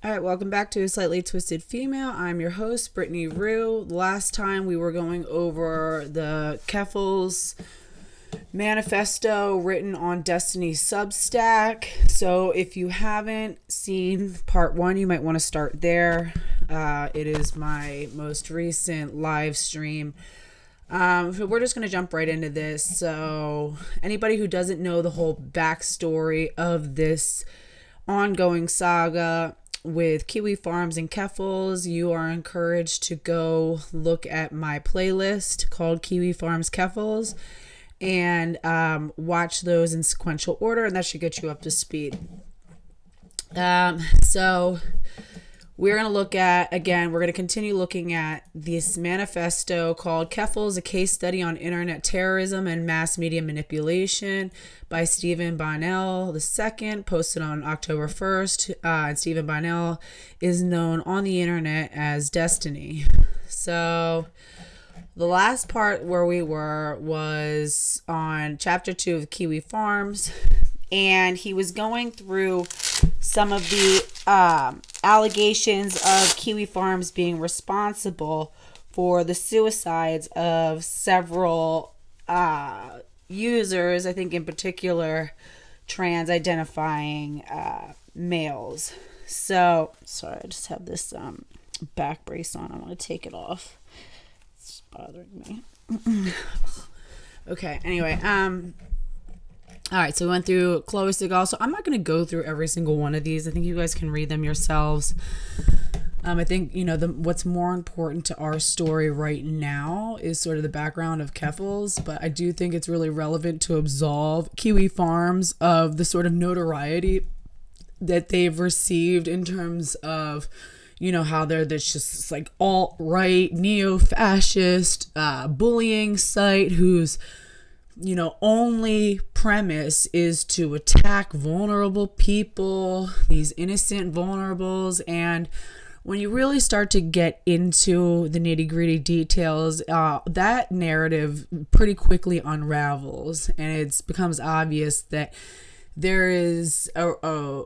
All right, welcome back to Slightly Twisted Female. I'm your host, Brittany Rue. Last time we were going over the Keffals Manifesto written on Destiny Substack. So if you haven't seen part one, you might want to start there. It is my most recent live stream. So we're just going to jump right into this. So anybody who doesn't know the whole backstory of this ongoing saga with Kiwi Farms and Keffals, you are encouraged to go look at my playlist called Kiwi Farms Keffals and watch those in sequential order, and that should get you up to speed. So we're going to look at, again, we're going to continue looking at this manifesto called Keffals, A Case Study on Internet Terrorism and Mass Media Manipulation by Stephen Bonnell II, posted on October 1st. And Stephen Bonnell is known on the internet as Destiny. So the last part where we were was on chapter 2 of Kiwi Farms, and he was going through some of the allegations of Kiwi Farms being responsible for the suicides of several users, I think in particular trans identifying males. So, sorry, I just have this back brace on. I want to take it off. It's bothering me. Okay, anyway, all right, so we went through Chloe Segal. So I'm not going to go through every single one of these. I think you guys can read them yourselves. I think, what's more important to our story right now is sort of the background of Keffals, but I do think it's really relevant to absolve Kiwi Farms of the sort of notoriety that they've received in terms of, how they're this just like alt-right, neo-fascist, bullying site whose only premise is to attack vulnerable people, these innocent vulnerables. And when you really start to get into the nitty-gritty details, that narrative pretty quickly unravels, and it becomes obvious that there is a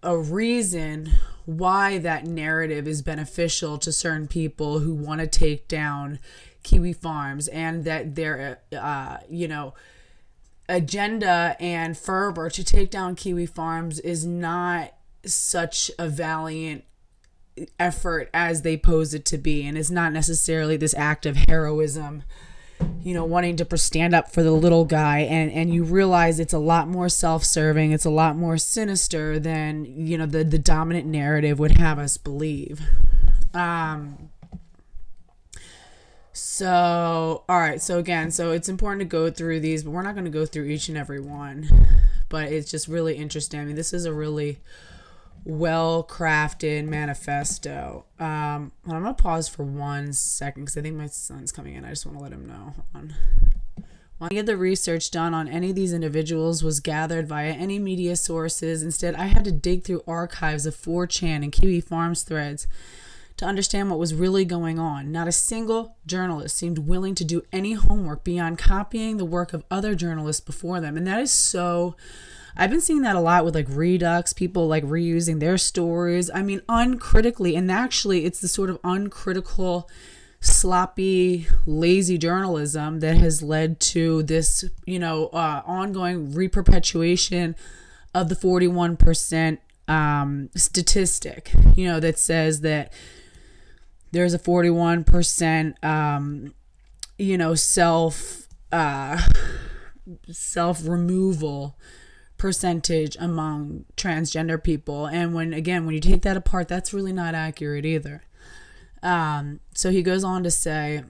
reason why that narrative is beneficial to certain people who want to take down Kiwi Farms, and that their agenda and fervor to take down Kiwi Farms is not such a valiant effort as they pose it to be, and it's not necessarily this act of heroism, wanting to stand up for the little guy, and you realize it's a lot more self-serving, it's a lot more sinister than the dominant narrative would have us believe. So, all right. So again, it's important to go through these, but we're not going to go through each and every one, but it's just really interesting. I mean, this is a really well-crafted manifesto. I'm going to pause for 1 second because I think my son's coming in. I just want to let him know. Hold on. Any of the research done on any of these individuals was gathered via any media sources. Instead, I had to dig through archives of 4chan and Kiwi Farms threads to understand what was really going on. Not a single journalist seemed willing to do any homework beyond copying the work of other journalists before them. And that is so... I've been seeing that a lot with like Redux, people like reusing their stories. I mean, uncritically. And actually, it's the sort of uncritical, sloppy, lazy journalism that has led to this, ongoing reperpetuation of the 41% statistic, that says that there's a 41% self removal percentage among transgender people. And when you take that apart, that's really not accurate either. So he goes on to say,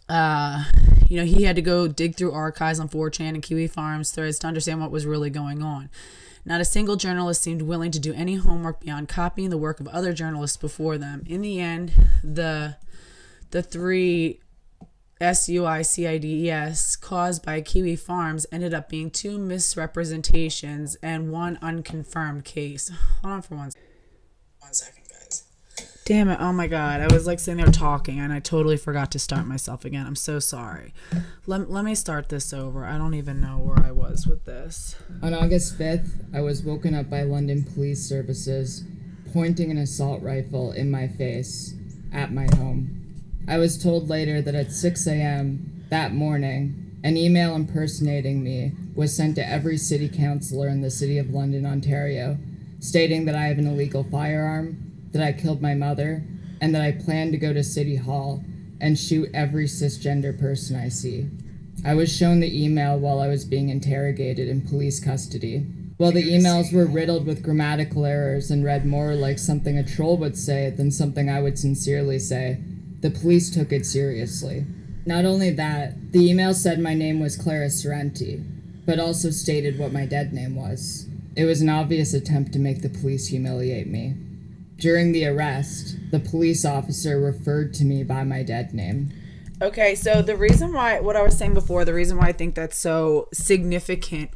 he had to go dig through archives on 4chan and Kiwi Farms threads to understand what was really going on. Not a single journalist seemed willing to do any homework beyond copying the work of other journalists before them. In the end, the 3 SUICIDES caused by Kiwi Farms ended up being 2 misrepresentations and 1 unconfirmed case. Hold on for 1 second, guys. Damn it. Oh my God. I was like sitting there talking and I totally forgot to start myself again. I'm so sorry. Let me start this over. I don't even know where I was with this. On August 5th, I was woken up by London police services pointing an assault rifle in my face at my home. I was told later that at 6 a.m. that morning, an email impersonating me was sent to every city councillor in the City of London, Ontario, stating that I have an illegal firearm, that I killed my mother, and that I plan to go to City Hall and shoot every cisgender person I see. I was shown the email while I was being interrogated in police custody. While the emails were riddled with grammatical errors and read more like something a troll would say than something I would sincerely say, the police took it seriously. Not only that, the email said my name was Clara Sorrenti, but also stated what my dead name was. It was an obvious attempt to make the police humiliate me. During the arrest, the police officer referred to me by my dead name. Okay, so the reason why, what I was saying before, the reason why I think that's so significant,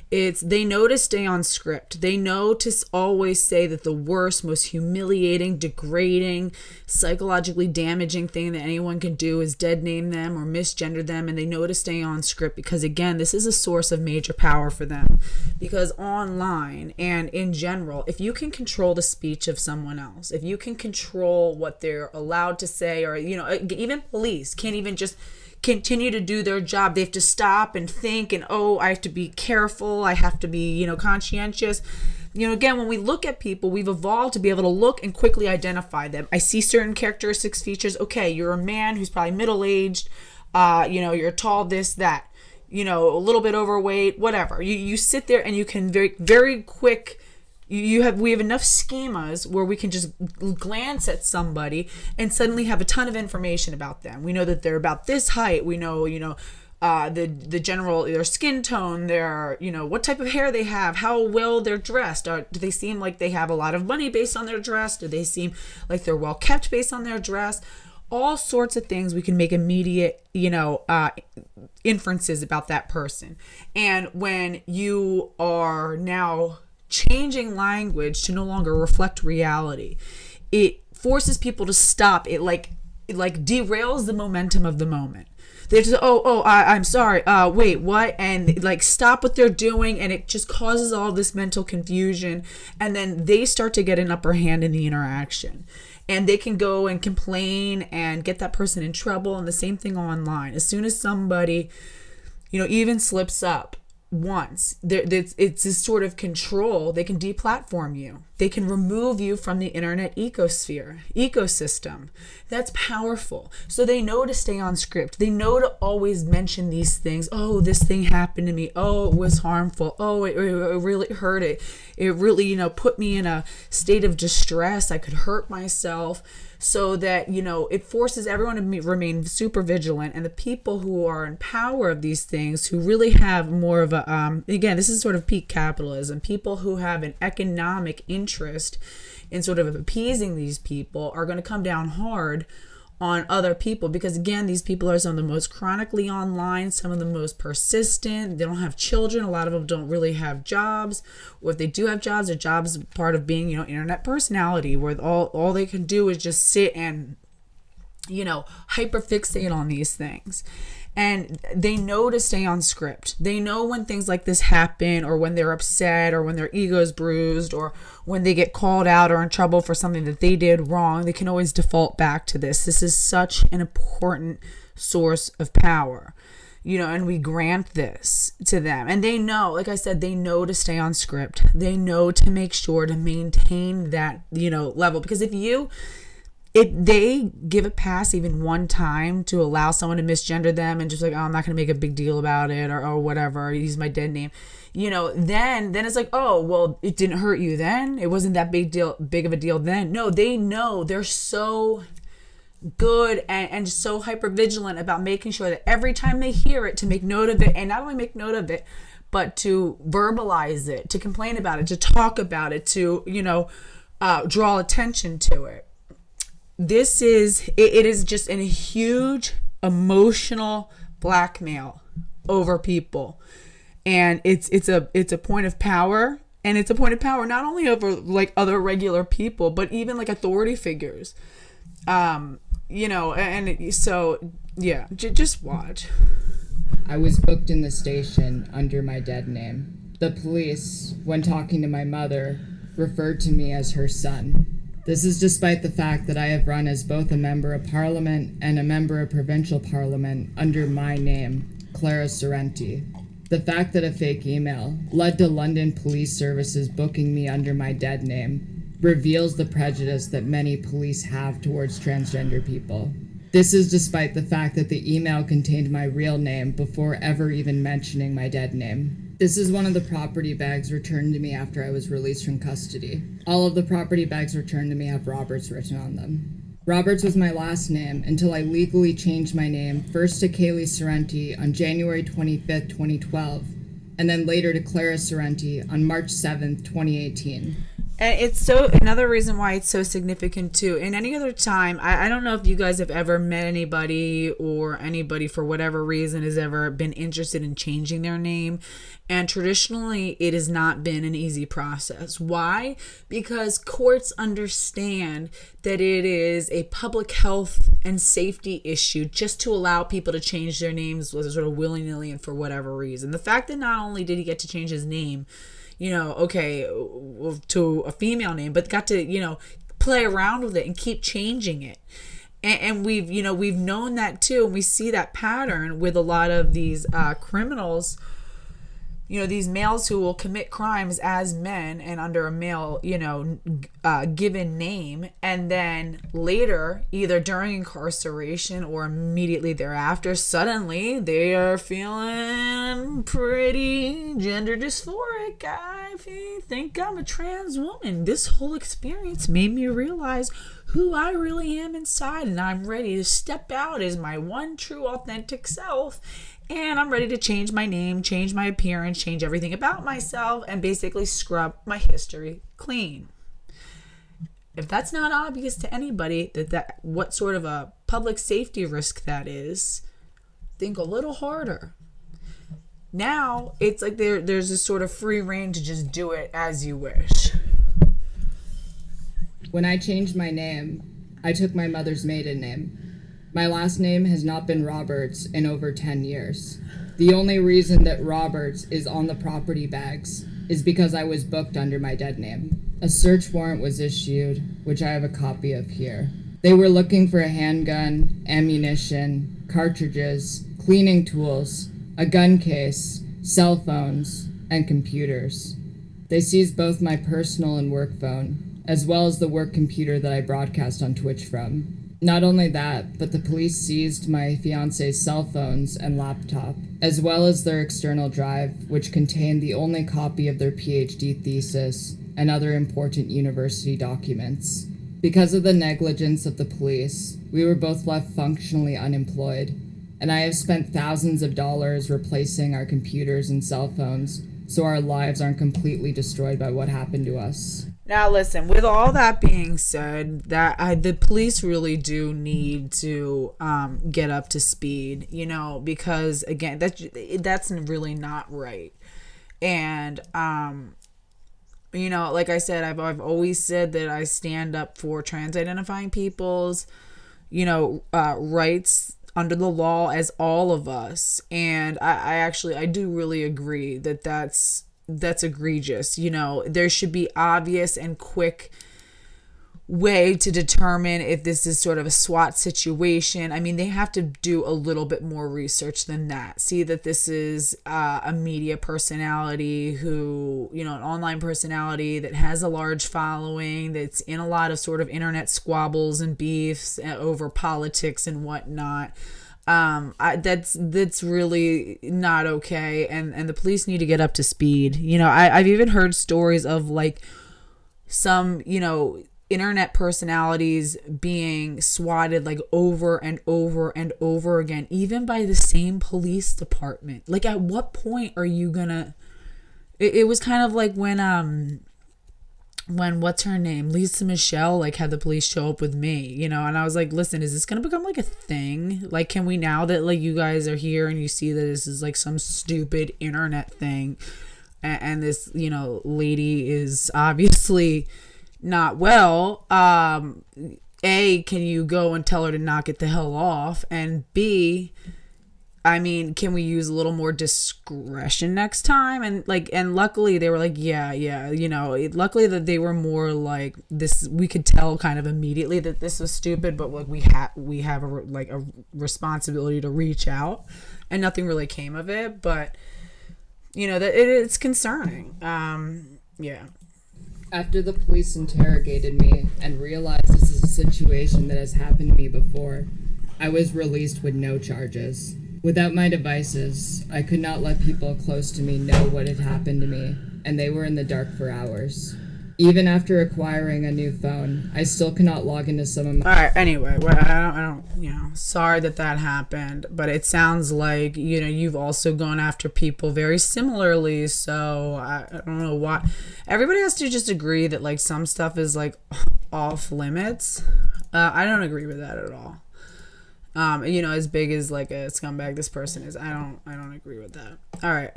it's they know to stay on script. They know to always say that the worst, most humiliating, degrading, psychologically damaging thing that anyone can do is dead name them or misgender them, and they know to stay on script because, again, this is a source of major power for them. Because online and in general, if you can control the speech of someone else, if you can control what they're allowed to say, or, you know, even police can't even just continue to do their job. They have to stop and think and, oh, I have to be careful. I have to be, conscientious. Again, when we look at people, we've evolved to be able to look and quickly identify them. I see certain characteristics, features. Okay, you're a man who's probably middle-aged. You're tall, this, that, a little bit overweight, whatever. You sit there and you can very, very quick. We have enough schemas where we can just glance at somebody and suddenly have a ton of information about them. We know that they're about this height. We know, the general, their skin tone, their, what type of hair they have, how well they're dressed. Do they seem like they have a lot of money based on their dress? Do they seem like they're well kept based on their dress? All sorts of things we can make immediate, inferences about that person. And when you are now changing language to no longer reflect reality, it forces people to stop. It like derails the momentum of the moment. They just, I'm sorry, wait, what? And stop what they're doing, and it just causes all this mental confusion, and then they start to get an upper hand in the interaction. And they can go and complain and get that person in trouble, and the same thing online. As soon as somebody, even slips up once, it's this sort of control. They can deplatform you. They can remove you from the internet ecosystem. That's powerful. So they know to stay on script. They know to always mention these things. Oh, this thing happened to me. Oh, it was harmful. Oh, it really hurt. It really, put me in a state of distress. I could hurt myself. So that, it forces everyone to remain super vigilant. And the people who are in power of these things, who really have more of a, again, this is sort of peak capitalism, people who have an economic interest in sort of appeasing these people are going to come down hard on other people, because again, these people are some of the most chronically online, some of the most persistent. They don't have children. A lot of them don't really have jobs, or if they do have jobs, their jobs are part of being, internet personality, where all they can do is just sit and, hyperfixate on these things. And they know to stay on script. They know when things like this happen, or when they're upset, or when their ego is bruised, or when they get called out or in trouble for something that they did wrong. They can always default back to this. This is such an important source of power, and we grant this to them. And they know, like I said, they know to stay on script. They know to make sure to maintain that, level. Because if they give a pass even one time to allow someone to misgender them and just I'm not going to make a big deal about it, or whatever, use my dead name, then it's like, oh, well, it didn't hurt you then. It wasn't that big of a deal then. No, they know. They're so good and so hyper vigilant about making sure that every time they hear it, to make note of it, and not only make note of it, but to verbalize it, to complain about it, to talk about it, to, draw attention to it. It is just a huge emotional blackmail over people. And it's a point of power And it's a point of power, not only over like other regular people, but even like authority figures. So yeah, just watch. I was booked in the station under my dead name. The police, when talking to my mother, referred to me as her son. This is despite the fact that I have run as both a member of parliament and a member of provincial parliament under my name, Clara Sorrenti. The fact that a fake email led to London Police Services booking me under my dead name reveals the prejudice that many police have towards transgender people. This is despite the fact that the email contained my real name before ever even mentioning my dead name. This is one of the property bags returned to me after I was released from custody. All of the property bags returned to me have Roberts written on them. Roberts was my last name until I legally changed my name first to Kaylee Sorrenti on January 25th, 2012, and then later to Clara Sorrenti on March 7th, 2018. And it's so, another reason why it's so significant too. In any other time, I don't know if you guys have ever met anybody or anybody for whatever reason has ever been interested in changing their name. And traditionally, it has not been an easy process. Why? Because courts understand that it is a public health and safety issue just to allow people to change their names sort of willy-nilly and for whatever reason. The fact that not only did he get to change his name, to a female name, but got to, play around with it and keep changing it. And we've known that too. And we see that pattern with a lot of these criminals, these males who will commit crimes as men and under a male, given name. And then later, either during incarceration or immediately thereafter, suddenly they are feeling pretty gender dysphoric. I think I'm a trans woman. This whole experience made me realize who I really am inside. And I'm ready to step out as my one true authentic self. And I'm ready to change my name, change my appearance, change everything about myself, and basically scrub my history clean. If that's not obvious to anybody that what sort of a public safety risk that is, think a little harder. Now, it's like there's this sort of free reign to just do it as you wish. When I changed my name, I took my mother's maiden name. My last name has not been Roberts in over 10 years. The only reason that Roberts is on the property bags is because I was booked under my dead name. A search warrant was issued, which I have a copy of here. They were looking for a handgun, ammunition, cartridges, cleaning tools, a gun case, cell phones, and computers. They seized both my personal and work phone, as well as the work computer that I broadcast on Twitch from. Not only that, but the police seized my fiance's cell phones and laptop, as well as their external drive, which contained the only copy of their PhD thesis and other important university documents. Because of the negligence of the police, we were both left functionally unemployed, and I have spent thousands of dollars replacing our computers and cell phones so our lives aren't completely destroyed by what happened to us. Now, listen, with all that being said, the police really do need to get up to speed, because, again, that's really not right. And, like I said, I've always said that I stand up for trans-identifying people's, rights under the law as all of us. And I do really agree that that's egregious. There should be obvious and quick way to determine if this is sort of a SWAT situation. I mean, they have to do a little bit more research than that. See that this is a media personality who, an online personality that has a large following, that's in a lot of sort of internet squabbles and beefs over politics and whatnot. That's really not okay, and the police need to get up to speed. I've even heard stories of like some, internet personalities being swatted like over and over and over again, even by the same police department. Like, at what point are you gonna, it was kind of like when what's her name, Lisa Michelle, like had the police show up with me, and I was like, listen, is this gonna become like a thing? Like, can we, now that like you guys are here and you see that this is like some stupid internet thing, and this, lady is obviously not well, A, can you go and tell her to knock it the hell off? And B, I mean, can we use a little more discretion next time? And luckily they were like, yeah, luckily that they were more like this. We could tell kind of immediately that this was stupid, but like we have a responsibility to reach out, and nothing really came of it. But that it's concerning. Yeah. After the police interrogated me and realized this is a situation that has happened to me before, I was released with no charges. Without my devices, I could not let people close to me know what had happened to me, and they were in the dark for hours. Even after acquiring a new phone, I still cannot log into some of my... All right, anyway, well, I don't, sorry that happened, but it sounds like, you've also gone after people very similarly, so I don't know why. Everybody has to just agree that, like, some stuff is, like, off limits. I don't agree with that at all. As big as like a scumbag this person is, I don't agree with that. All right.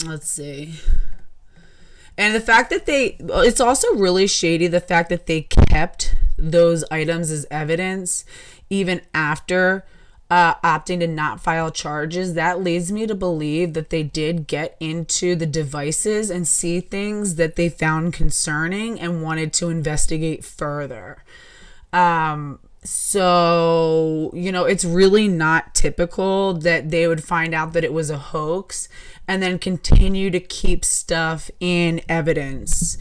Let's see. And the fact that it's also really shady, the fact that they kept those items as evidence even after opting to not file charges. That leads me to believe that they did get into the devices and see things that they found concerning and wanted to investigate further. So, it's really not typical that they would find out that it was a hoax and then continue to keep stuff in evidence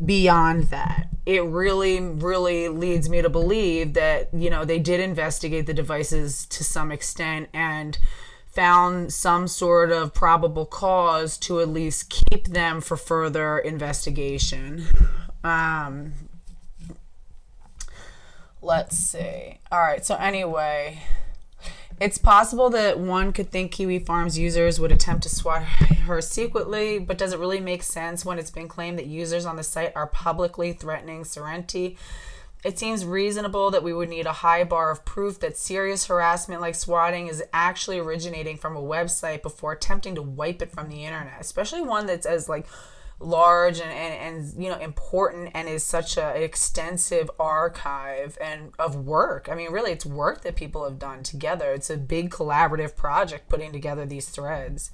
beyond that. It really, really leads me to believe that, they did investigate the devices to some extent and found some sort of probable cause to at least keep them for further investigation. Let's see. All right. So anyway, it's possible that one could think Kiwi Farms users would attempt to swat her secretly, but does it really make sense when it's been claimed that users on the site are publicly threatening Sorrenti? It seems reasonable that we would need a high bar of proof that serious harassment like swatting is actually originating from a website before attempting to wipe it from the internet, especially one that's as like large and important and is such an extensive archive and of work. I mean, really, it's work that people have done together. It's a big collaborative project putting together these threads.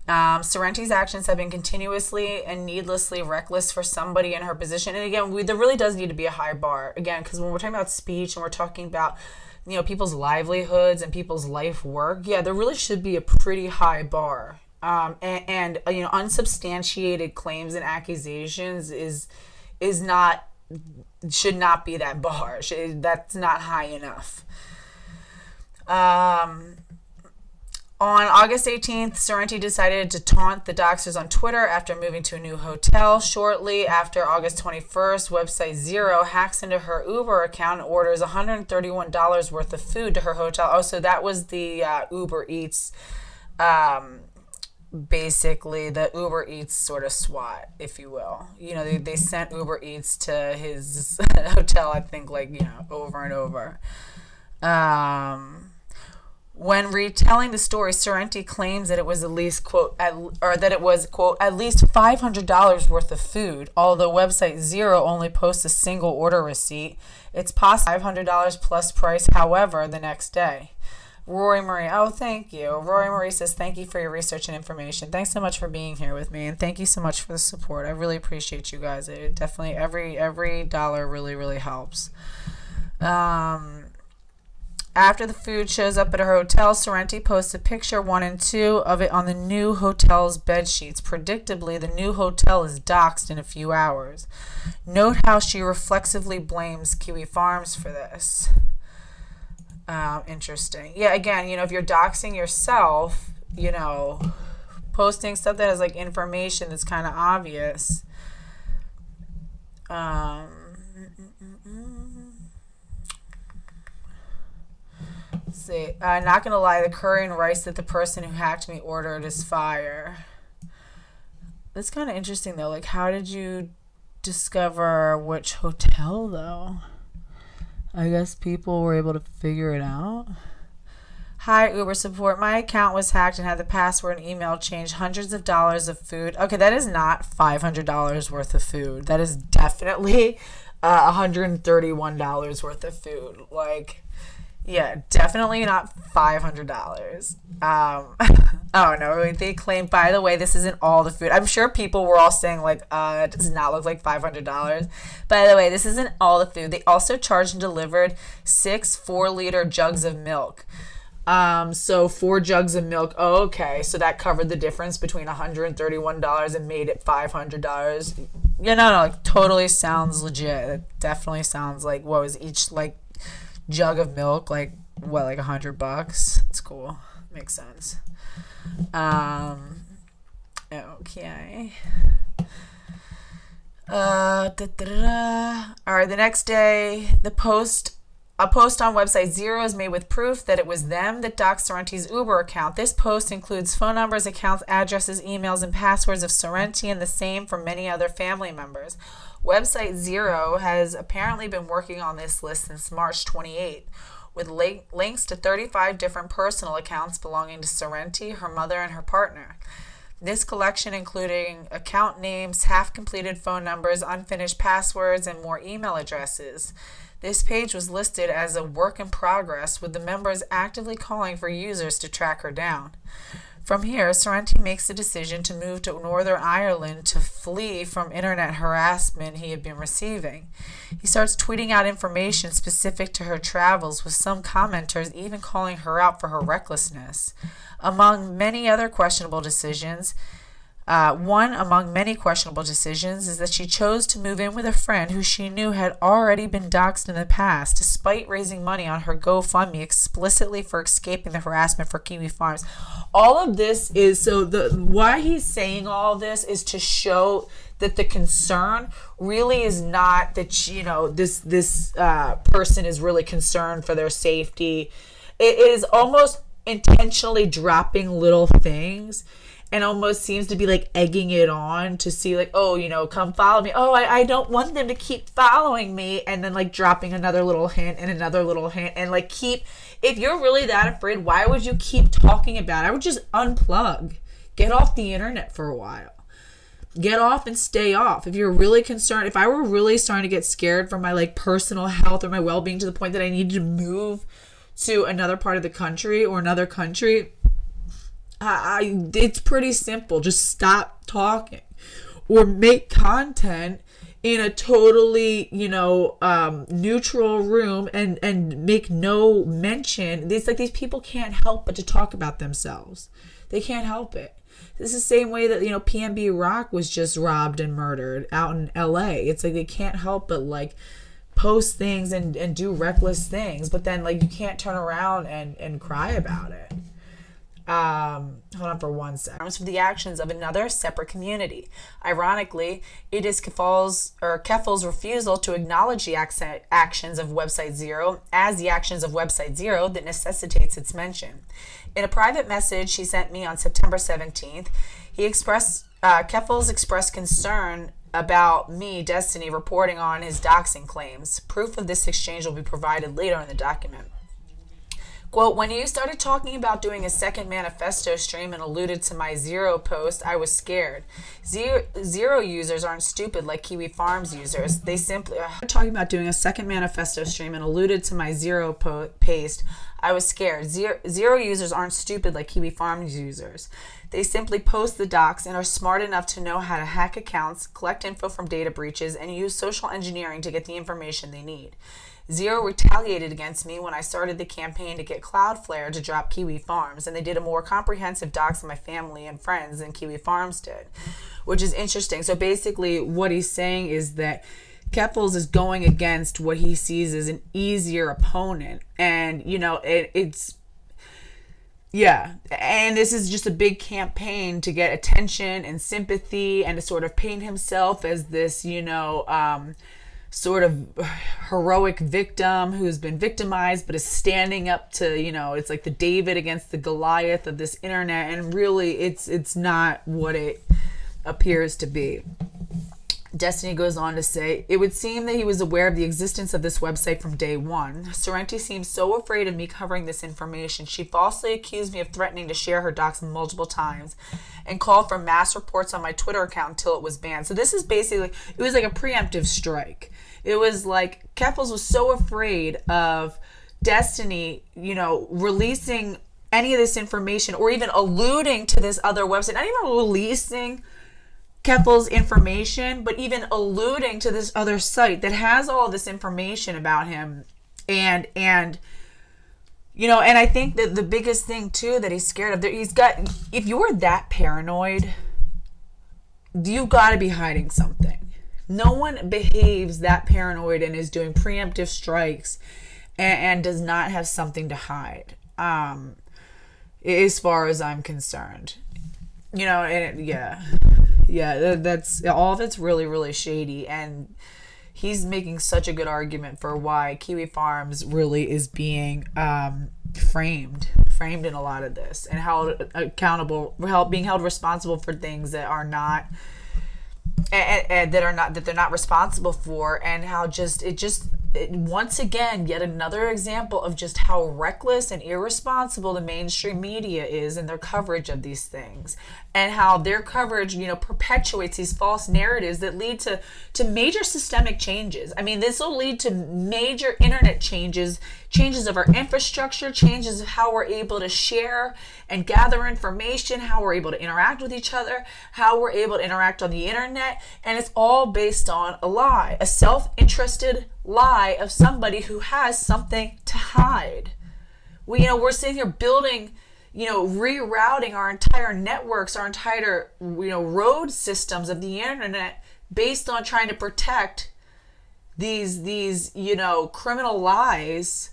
Sorrenti's actions have been continuously and needlessly reckless for somebody in her position. And again, there really does need to be a high bar. Again, because when we're talking about speech and we're talking about people's livelihoods and people's life work, there really should be a pretty high bar. And unsubstantiated claims and accusations should not be that bar. That's not high enough. On August 18th, Sorrenti decided to taunt the doxers on Twitter after moving to a new hotel. Shortly after August 21st, website Zero hacks into her Uber account and orders $131 worth of food to her hotel. Oh, so that was the Uber Eats basically the Uber Eats sort of SWAT, if you will. They sent Uber Eats to his hotel, I think, over and over. When retelling the story, Sorrenti claims that it was at least, quote, at least $500 worth of food, although website Zero only posts a single order receipt. It's possible $500 plus price, however, the next day. Rory Marie, oh, thank you. Rory Marie says, thank you for your research and information. Thanks so much for being here with me, and thank you so much for the support. I really appreciate you guys. It definitely, every dollar really, really helps. After the food shows up at her hotel, Sorrenti posts a picture 1 and 2 of it on the new hotel's bed sheets. Predictably, the new hotel is doxxed in a few hours. Note how she reflexively blames Kiwi Farms for this. Interesting. Yeah, again, if you're doxing yourself, posting stuff that has information that's kind of obvious. Let's see. Not gonna lie, the curry and rice that the person who hacked me ordered is fire. That's kind of interesting though. How did you discover which hotel though? I guess people were able to figure it out. Hi, Uber support. My account was hacked and had the password and email changed. Hundreds of dollars of food. Okay, that is not $500 worth of food. That is definitely $131 worth of food. Like, yeah, definitely not $500. Oh no, they claim, by the way, this isn't all the food. I'm sure people were all saying, like, it does not look like $500. By the way, this isn't all the food. They also charged and delivered 6 4-liter jugs of milk. So 4 jugs of milk. Oh, okay. So that covered the difference between $131 and made it $500. No, like, totally sounds legit. It definitely sounds like, what was each, like, jug of milk, like, what, like $100? It's cool. Makes sense. Okay. All right, the next day, a post on website Zero is made with proof that it was them that doxed Sorrenti's Uber account. This post includes phone numbers, accounts, addresses, emails, and passwords of Sorrenti, and the same for many other family members. Website Zero has apparently been working on this list since March 28th, with links to 35 different personal accounts belonging to Sorrenti, her mother, and her partner. This collection including account names, half-completed phone numbers, unfinished passwords, and more email addresses. This page was listed as a work in progress, with the members actively calling for users to track her down. From here, Sorrenti makes the decision to move to Northern Ireland to flee from internet harassment he had been receiving. He starts tweeting out information specific to her travels, with some commenters even calling her out for her recklessness. Among many questionable decisions is that she chose to move in with a friend who she knew had already been doxxed in the past, despite raising money on her GoFundMe explicitly for escaping the harassment for Kiwi Farms. All of this is, so why he's saying all this is to show that the concern really is not that, this person is really concerned for their safety. It is almost intentionally dropping little things, and almost seems to be like egging it on to see, like, oh, come follow me. Oh, I don't want them to keep following me. And then, like, dropping another little hint and another little hint. And, like, if you're really that afraid, why would you keep talking about it? I would just unplug. Get off the internet for a while. Get off and stay off. If you're really concerned, if I were really starting to get scared for my, like, personal health or my well-being to the point that I needed to move to another part of the country or another country, it's pretty simple. Just stop talking or make content in a totally, neutral room and make no mention. It's like these people can't help but to talk about themselves. They can't help it. This is the same way that, PNB Rock was just robbed and murdered out in LA. It's like they can't help but, like, post things and do reckless things, but then, like, you can't turn around and cry about it. Hold on for 1 second. For the actions of another separate community. Ironically, it is Keffals' refusal to acknowledge the actions of Website Zero as the actions of Website Zero that necessitates its mention. In a private message he sent me on September 17th, Keffals expressed concern about me, Destiny, reporting on his doxing claims. Proof of this exchange will be provided later in the document. Quote, when you started talking about doing a second manifesto stream and alluded to my Zero post, I was scared. Zero users aren't stupid like Kiwi Farms users. They simply... talking about doing a second manifesto stream and alluded to my Zero post, I was scared. Zero users aren't stupid like Kiwi Farms users. They simply post the docs and are smart enough to know how to hack accounts, collect info from data breaches, and use social engineering to get the information they need. Zero retaliated against me when I started the campaign to get Cloudflare to drop Kiwi Farms, and they did a more comprehensive dox of my family and friends than Kiwi Farms did, which is interesting. So basically what he's saying is that Keffals is going against what he sees as an easier opponent, and, it's... Yeah, and this is just a big campaign to get attention and sympathy and to sort of paint himself as this, sort of heroic victim who's been victimized but is standing up to, it's like the David against the Goliath of this internet, and really it's not what it appears to be. Destiny goes on to say, it would seem that he was aware of the existence of this website from day one. Sorrenti seems so afraid of me covering this information. She falsely accused me of threatening to share her docs multiple times and called for mass reports on my Twitter account until it was banned. So this is basically, it was like a preemptive strike. It was like Keffals was so afraid of Destiny, releasing any of this information or even alluding to this other website, not even releasing Keffals' information, but even alluding to this other site that has all this information about him. And I think that the biggest thing too that he's scared of, if you're that paranoid, you've got to be hiding something. No one behaves that paranoid and is doing preemptive strikes and does not have something to hide. As far as I'm concerned, that's all of it's really, really shady, and he's making such a good argument for why Kiwi Farms really is being framed in a lot of this, and held accountable, being held responsible for things that are not, and that they're not responsible for, and how once again, yet another example of just how reckless and irresponsible the mainstream media is in their coverage of these things, and how their coverage, perpetuates these false narratives that lead to major systemic changes. I mean, this will lead to major internet changes of our infrastructure, changes of how we're able to share and gather information, how we're able to interact with each other, how we're able to interact on the internet, and it's all based on a lie, a self-interested lie of somebody who has something to hide. We're sitting here building, rerouting our entire networks, our entire, road systems of the internet based on trying to protect these criminal lies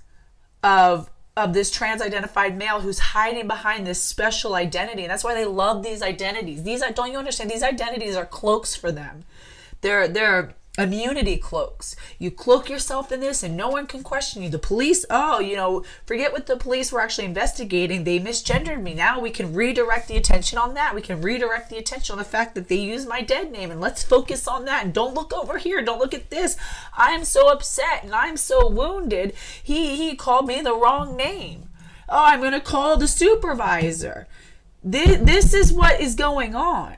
of this trans-identified male who's hiding behind this special identity. And that's why they love these identities. Don't you understand? These identities are cloaks for them. They're immunity cloaks. You cloak yourself in this and no one can question you. The police, forget what the police were actually investigating. They misgendered me. Now we can redirect the attention on that. We can redirect the attention on the fact that they used my dead name, and let's focus on that. And don't look over here. Don't look at this. I am so upset and I'm so wounded. He called me the wrong name. Oh, I'm going to call the supervisor. This is what is going on.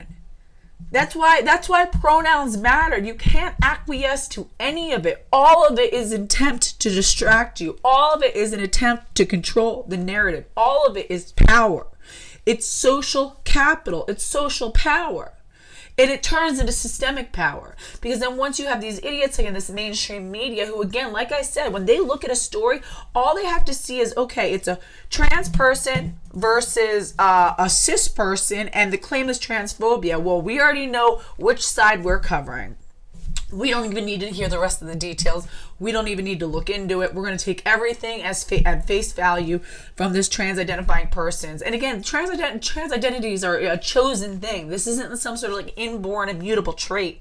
That's why pronouns matter. You can't acquiesce to any of it. All of it is an attempt to distract you. All of it is an attempt to control the narrative. All of it is power. It's social capital. It's social power. And it turns into systemic power. Because then once you have these idiots like in this mainstream media who, again, like I said, when they look at a story, all they have to see is, okay, it's a trans person versus a cis person, and the claim is transphobia. Well, we already know which side we're covering. We don't even need to hear the rest of the details. We don't even need to look into it. We're going to take everything at face value from this trans-identifying persons. And again, trans identities are a chosen thing. This isn't some sort of like inborn immutable trait.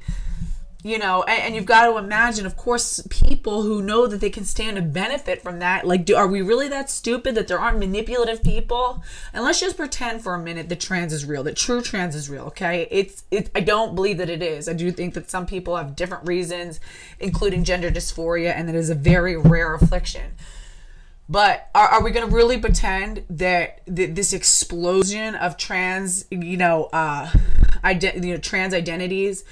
And you've got to imagine, of course, people who know that they can stand to benefit from that. Like, are we really that stupid that there aren't manipulative people? And let's just pretend for a minute that trans is real, that true trans is real, okay? I don't believe that it is. I do think that some people have different reasons, including gender dysphoria, and that is a very rare affliction. But are we going to really pretend that this explosion of trans, trans identities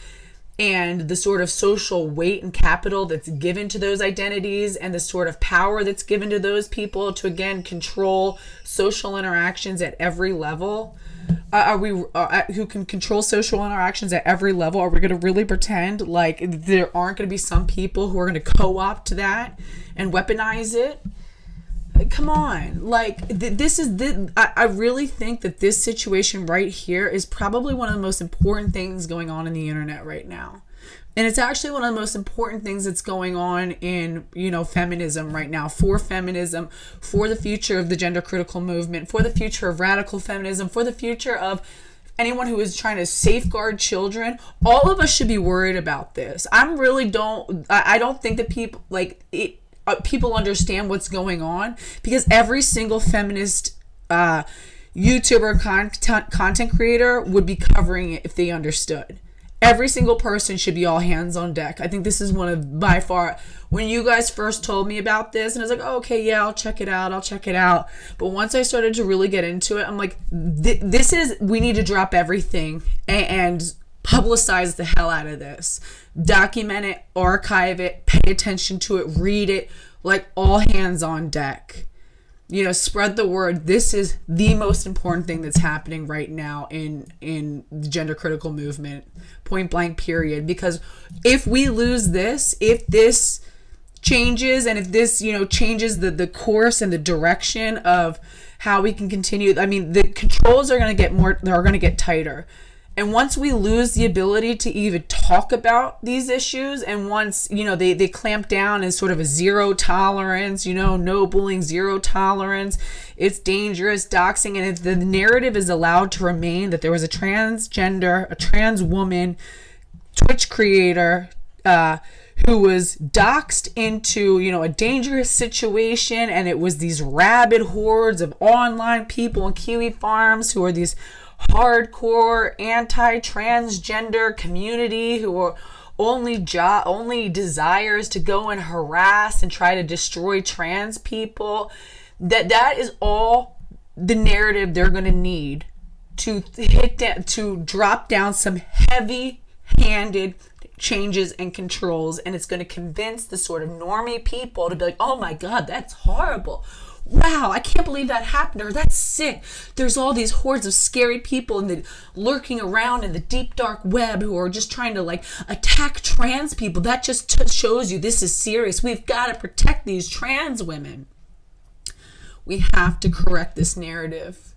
and the sort of social weight and capital that's given to those identities and the sort of power that's given to those people to, again, control social interactions at every level, who can control social interactions at every level, are we going to really pretend like there aren't going to be some people who are going to co-opt that and weaponize it? Come on, I really think that this situation right here is probably one of the most important things going on in the internet right now. And it's actually one of the most important things that's going on in, feminism right now, for feminism, for the future of the gender critical movement, for the future of radical feminism, for the future of anyone who is trying to safeguard children. All of us should be worried about this. I don't think that people understand what's going on, because every single feminist YouTuber content creator would be covering it if they understood. every single person should be all hands on deck. I think this is one of, by far, when you guys first told me about this, and I was like, oh, okay, yeah, I'll check it out. But once I started to really get into it, I'm like, we need to drop everything and publicize the hell out of this. Document it, archive it, pay attention to it, read it, like all hands on deck. Spread the word. This is the most important thing that's happening right now in the gender critical movement, point blank, period. Because if we lose this, if this changes, and if this, changes the course and the direction of how we can continue, I mean, the controls are going to get tighter. And once we lose the ability to even talk about these issues, and once, they clamp down as sort of a zero tolerance, no bullying, zero tolerance, it's dangerous, doxing, and if the narrative is allowed to remain that there was a trans woman, Twitch creator, who was doxed into, a dangerous situation, and it was these rabid hordes of online people in Kiwi Farms who are these hardcore anti-transgender community who are only desires to go and harass and try to destroy trans people. That is all the narrative they're going to need to drop down some heavy-handed changes and controls, and it's going to convince the sort of normie people to be like, oh my god, that's horrible. Wow, I can't believe that happened, or that's sick. There's all these hordes of scary people lurking around in the deep dark web who are just trying to attack trans people. That just shows you this is serious. We've got to protect these trans women. We have to correct this narrative.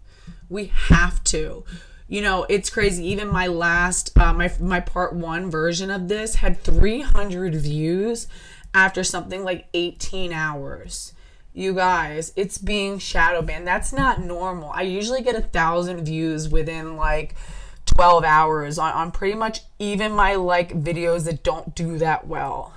We have to. It's crazy. Even my last, my part 1 version of this had 300 views after something like 18 hours. You guys, it's being shadow banned. That's not normal. I usually get 1,000 views within 12 hours on pretty much even my videos that don't do that well.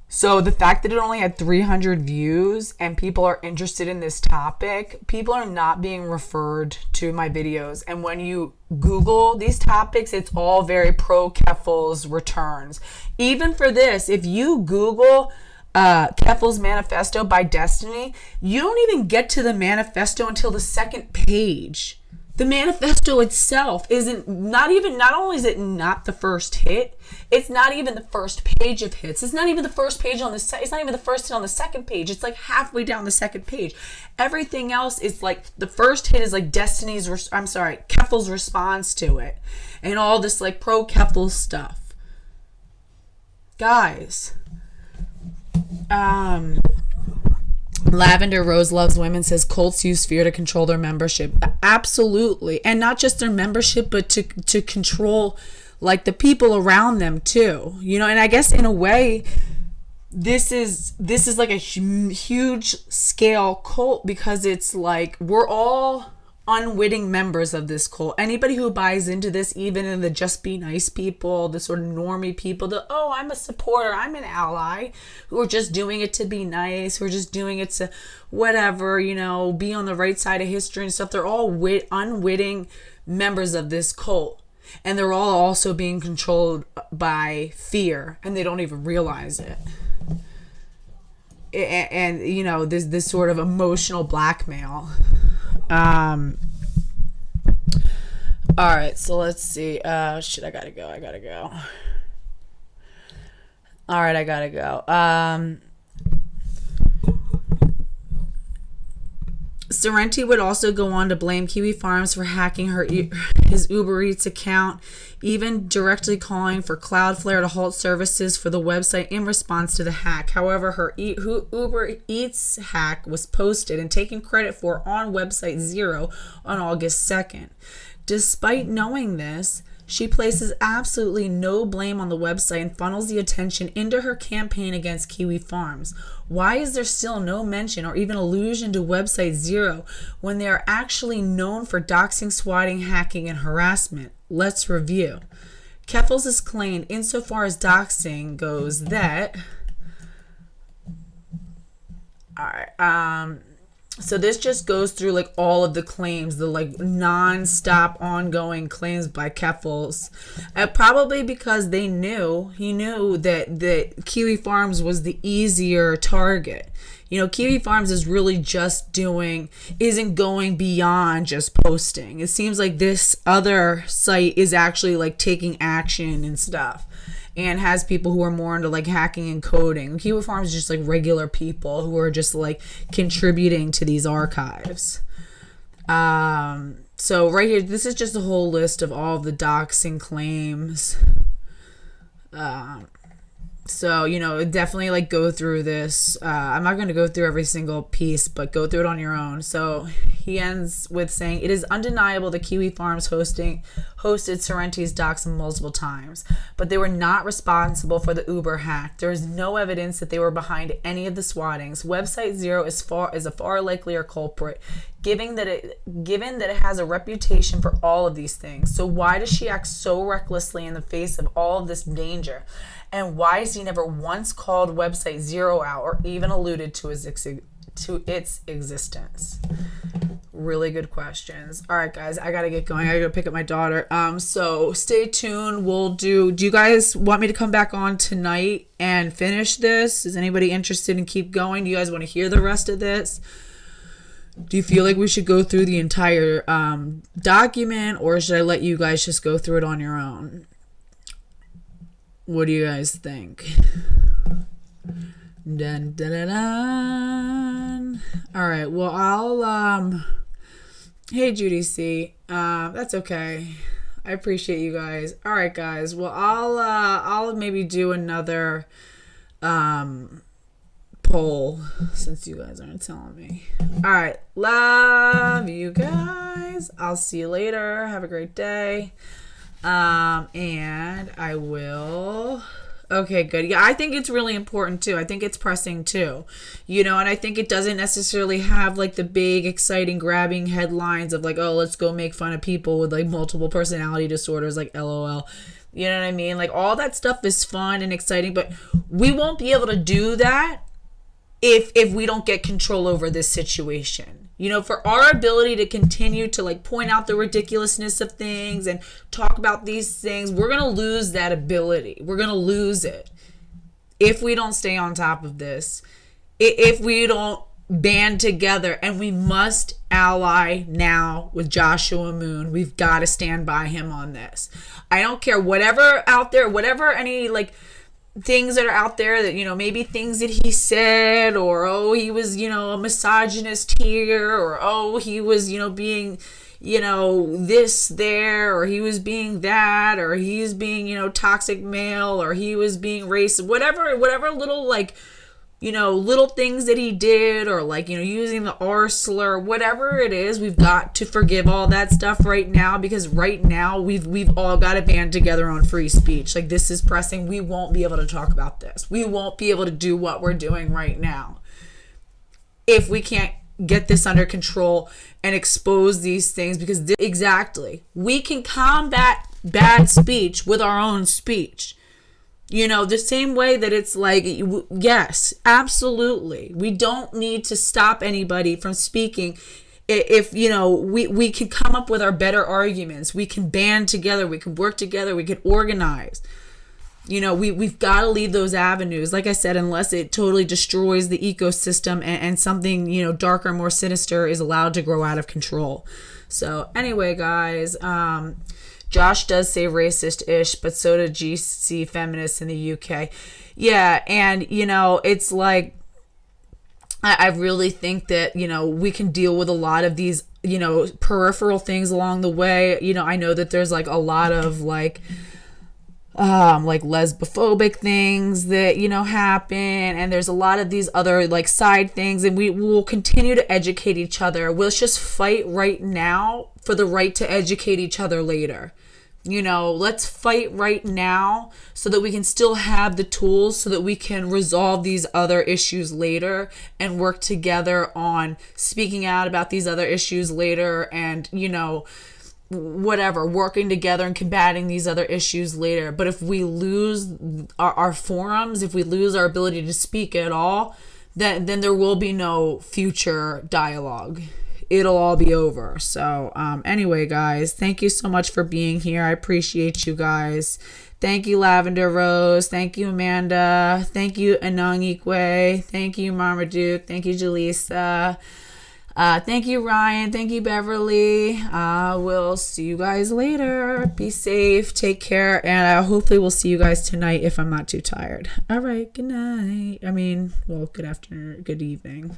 So the fact that it only had 300 views and people are interested in this topic, people are not being referred to my videos. And when you Google these topics, it's all very pro Keffals returns. Even for this, if you Google Keffals Manifesto by Destiny, you don't even get to the manifesto until the second page. The manifesto itself not only is it not the first hit, it's not even the first page of hits. It's not even the first page it's not even the first hit on the second page. It's halfway down the second page. Everything else is the first hit is Keffals' response to it. And all this pro Keffals stuff. Guys. Lavender Rose Loves Women says cults use fear to control their membership. Absolutely. And not just their membership, but to control the people around them too. And I guess in a way this is a huge scale cult, because it's we're all unwitting members of this cult. Anybody who buys into this, even in the just be nice people, the sort of normie people, I'm a supporter, I'm an ally, who are just doing it to be nice, who are just doing it to whatever, be on the right side of history and stuff. They're all unwitting members of this cult, and they're all also being controlled by fear, and they don't even realize it. And this sort of emotional blackmail. All right, so let's see. I gotta go. All right, I gotta go. Sorrenti would also go on to blame Kiwi Farms for hacking his Uber Eats account, even directly calling for Cloudflare to halt services for the website in response to the hack. However, her Uber Eats hack was posted and taken credit for on website Zero on August 2nd. Despite knowing this, she places absolutely no blame on the website and funnels the attention into her campaign against Kiwi Farms. Why is there still no mention or even allusion to website Zero when they are actually known for doxing, swatting, hacking, and harassment? Let's review. Keffals has claimed, insofar as doxing goes, that So this just goes through like all of the claims, the like non-stop ongoing claims by Keffals. Probably because he knew that Kiwi Farms was the easier target. Kiwi Farms is really isn't going beyond just posting. It seems like this other site is actually like taking action and stuff, and has people who are more into like hacking and coding. Kiwi Farms is just like regular people who are just like contributing to these archives. So right here, this is just a whole list of all of the doxing claims. So, definitely like go through this. I'm not going to go through every single piece, but go through it on your own. So he ends with saying, it is undeniable that Kiwi Farms hosted Sorrenti's doxing multiple times, but they were not responsible for the Uber hack. There is no evidence that they were behind any of the swattings. Website Zero is a far likelier culprit, given that it has a reputation for all of these things. So why does she act so recklessly in the face of all of this danger? And why has he never once called Website Zero out or even alluded to its existence? Really good questions. All right, guys, I gotta get going. I gotta go pick up my daughter. So stay tuned. Do you guys want me to come back on tonight and finish this? Is anybody interested in keep going? Do you guys want to hear the rest of this? Do you feel like we should go through the entire document, or should I let you guys just go through it on your own? What do you guys think? Dun, dun, dun, dun. All right. Well, hey, Judy C. That's okay. I appreciate you guys. All right, guys. Well, I'll maybe do another poll since you guys aren't telling me. All right. Love you guys. I'll see you later. Have a great day. And I will. Okay, good. Yeah, I think it's really important too. I think it's pressing too, and I think it doesn't necessarily have like the big, exciting, grabbing headlines of like, oh, let's go make fun of people with like multiple personality disorders, like LOL. You know what I mean? Like all that stuff is fun and exciting, but we won't be able to do that if we don't get control over this situation. For our ability to continue to like point out the ridiculousness of things and talk about these things, we're going to lose that ability. We're going to lose it if we don't stay on top of this, if we don't band together, and we must ally now with Joshua Moon. We've got to stand by him on this. I don't care whatever out there, whatever any like things that are out there that, maybe things that he said, or, oh, he was, a misogynist here, or, oh, he was, being, this there, or he was being that, or he's being, toxic male, or he was being racist, whatever little, like, little things that he did, or like, using the R slur, whatever it is, we've got to forgive all that stuff right now, because right now we've all got to band together on free speech. Like, this is pressing. We won't be able to talk about this. We won't be able to do what we're doing right now if we can't get this under control and expose these things, because exactly, we can combat bad speech with our own speech. The same way that it's like, yes, absolutely. We don't need to stop anybody from speaking. If, we can come up with our better arguments. We can band together. We can work together. We can organize. We've got to leave those avenues. Like I said, unless it totally destroys the ecosystem and something, darker, more sinister is allowed to grow out of control. So anyway, guys, Josh does say racist-ish, but so did GC feminists in the UK. Yeah, and, it's like, I really think that, we can deal with a lot of these, peripheral things along the way. I know that there's, like, a lot of, like lesbophobic things that, happen. And there's a lot of these other, like, side things. And we will continue to educate each other. We'll just fight right now for the right to educate each other later. Let's fight right now so that we can still have the tools so that we can resolve these other issues later and work together on speaking out about these other issues later and, working together and combating these other issues later. But if we lose our forums, if we lose our ability to speak at all, then there will be no future dialogue. It'll all be over. So anyway, guys, thank you so much for being here. I appreciate you guys. Thank you, Lavender Rose. Thank you, Amanda. Thank you, Anang Ikwe. Thank you, Marmaduke. Thank you, Jaleesa. Thank you, Ryan. Thank you, Beverly. We'll see you guys later. Be safe. Take care. And hopefully we'll see you guys tonight if I'm not too tired. All right. Good night. Good afternoon. Good evening.